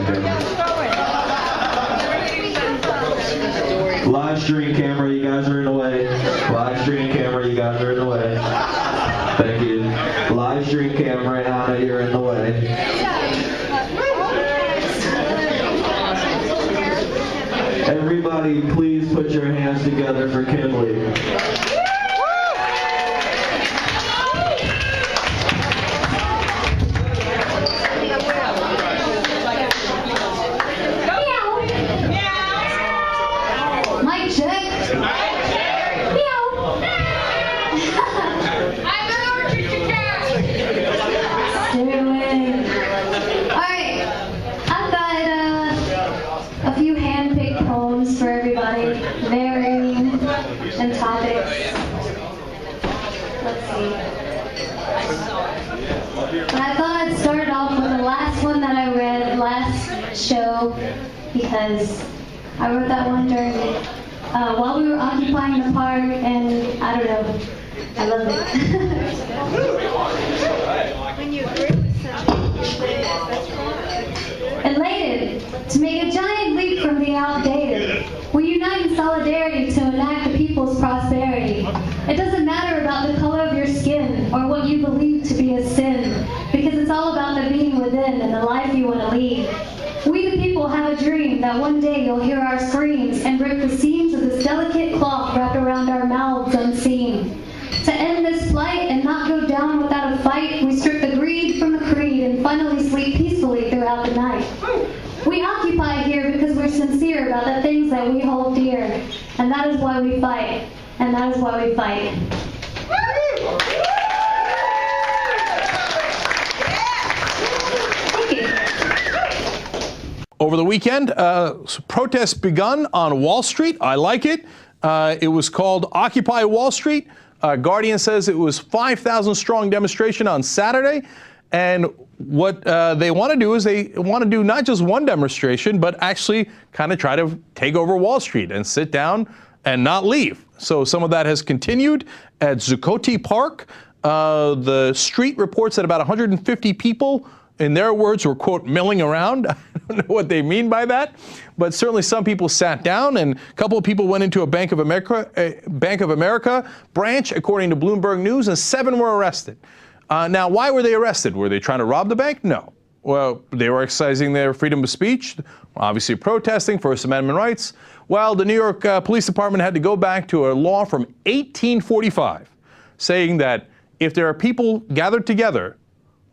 second. Live stream camera, you guys are in the way. Live stream camera, you guys are in the way. Thank you. Live stream camera, Anna, you're in the way. Everybody, please put your hands together for Kinley. For everybody, varying and topics. Let's see. I thought I'd start off with the last one that I read last show because I wrote that one during while we were occupying the park, and I don't know, I love it. When you agree with something, Elated to make a giant leap from the outdated. We unite in solidarity to enact the people's prosperity. It doesn't matter about the color of your skin or what you believe to be a sin, because it's all about the being within and the life you want to lead. We the people have a dream that one day you'll hear our screams and rip the seams of this delicate cloth wrapped around our mouths unseen. To end this plight and not go down without a fight, we strip the greed from the creed and finally sleep peacefully throughout the night. We occupy here because we're sincere about the things that we hold dear, and that is why we fight, and that is why we fight. Thank you. Over the weekend, protests begun on Wall Street. I like it. It was called Occupy Wall Street. Guardian says it was 5,000 strong demonstration on Saturday. And what they want to do is they want to do not just one demonstration, but actually kind of try to take over Wall Street and sit down and not leave. So some of that has continued at Zuccotti Park. The street reports that about 150 people, in their words, were, quote, milling around. I don't know what they mean by that, but certainly some people sat down, and a couple of people went into a Bank of America branch, according to Bloomberg News, and 7 were arrested. Now, why were they arrested? Were they trying to rob the bank? No. Well, they were exercising their freedom of speech, obviously protesting First Amendment rights. Well, the New York Police Department had to go back to a law from 1845 saying that if there are people gathered together,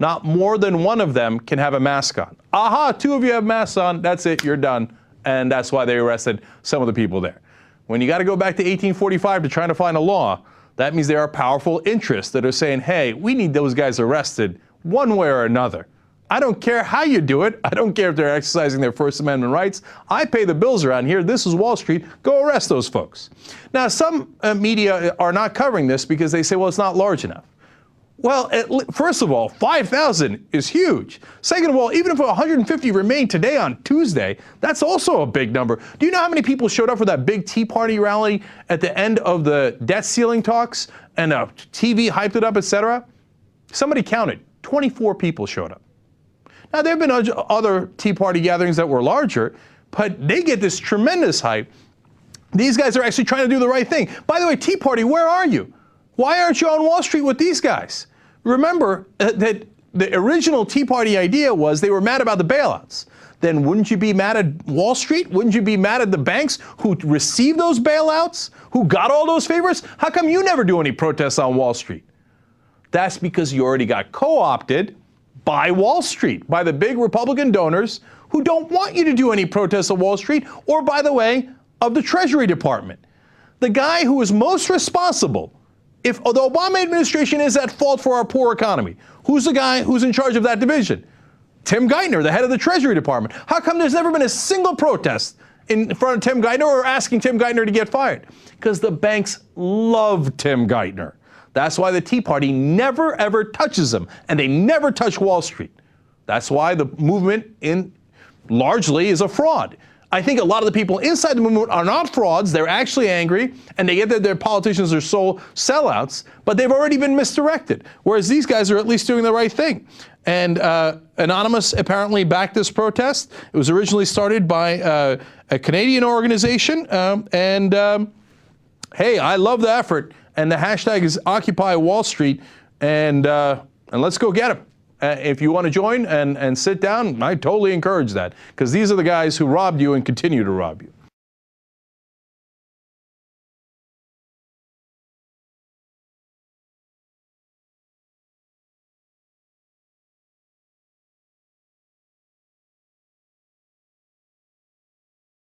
not more than one of them can have a mask on. Aha, 2 of you have masks on, that's it, you're done. And that's why they arrested some of the people there. When you got to go back to 1845 to try to find a law, that means there are powerful interests that are saying, hey, we need those guys arrested one way or another. I don't care how you do it. I don't care if they're exercising their First Amendment rights. I pay the bills around here. This is Wall Street. Go arrest those folks. Now, some media are not covering this because they say, well, it's not large enough. Well, first of all, 5,000 is huge. Second of all, even if 150 remain today on Tuesday, that's also a big number. Do you know how many people showed up for that big Tea Party rally at the end of the debt ceiling talks and TV hyped it up, etc.? Somebody counted. 24 people showed up. Now, there have been other Tea Party gatherings that were larger, but they get this tremendous hype. These guys are actually trying to do the right thing. By the way, Tea Party, where are you? Why aren't you on Wall Street with these guys? Remember that the original Tea Party idea was they were mad about the bailouts. Then wouldn't you be mad at Wall Street? Wouldn't you be mad at the banks who received those bailouts, who got all those favors? How come you never do any protests on Wall Street? That's because you already got co-opted by Wall Street, by the big Republican donors who don't want you to do any protests on Wall Street, or, by the way, of the Treasury Department. The guy who is most responsible, if the Obama administration is at fault for our poor economy, who's the guy who's in charge of that division? Tim Geithner, the head of the Treasury Department. How come there's never been a single protest in front of Tim Geithner or asking Tim Geithner to get fired? Because the banks love Tim Geithner. That's why the Tea Party never, ever touches them, and they never touch Wall Street. That's why the movement largely is a fraud. I think a lot of the people inside the movement are not frauds. They're actually angry, and they get that their politicians are sellouts, but they've already been misdirected. Whereas these guys are at least doing the right thing. And Anonymous apparently backed this protest. It was originally started by a Canadian organization, hey, I love the effort, and the hashtag is Occupy Wall Street, and let's go get them. If you want to join and sit down, I totally encourage that, because these are the guys who robbed you and continue to rob you.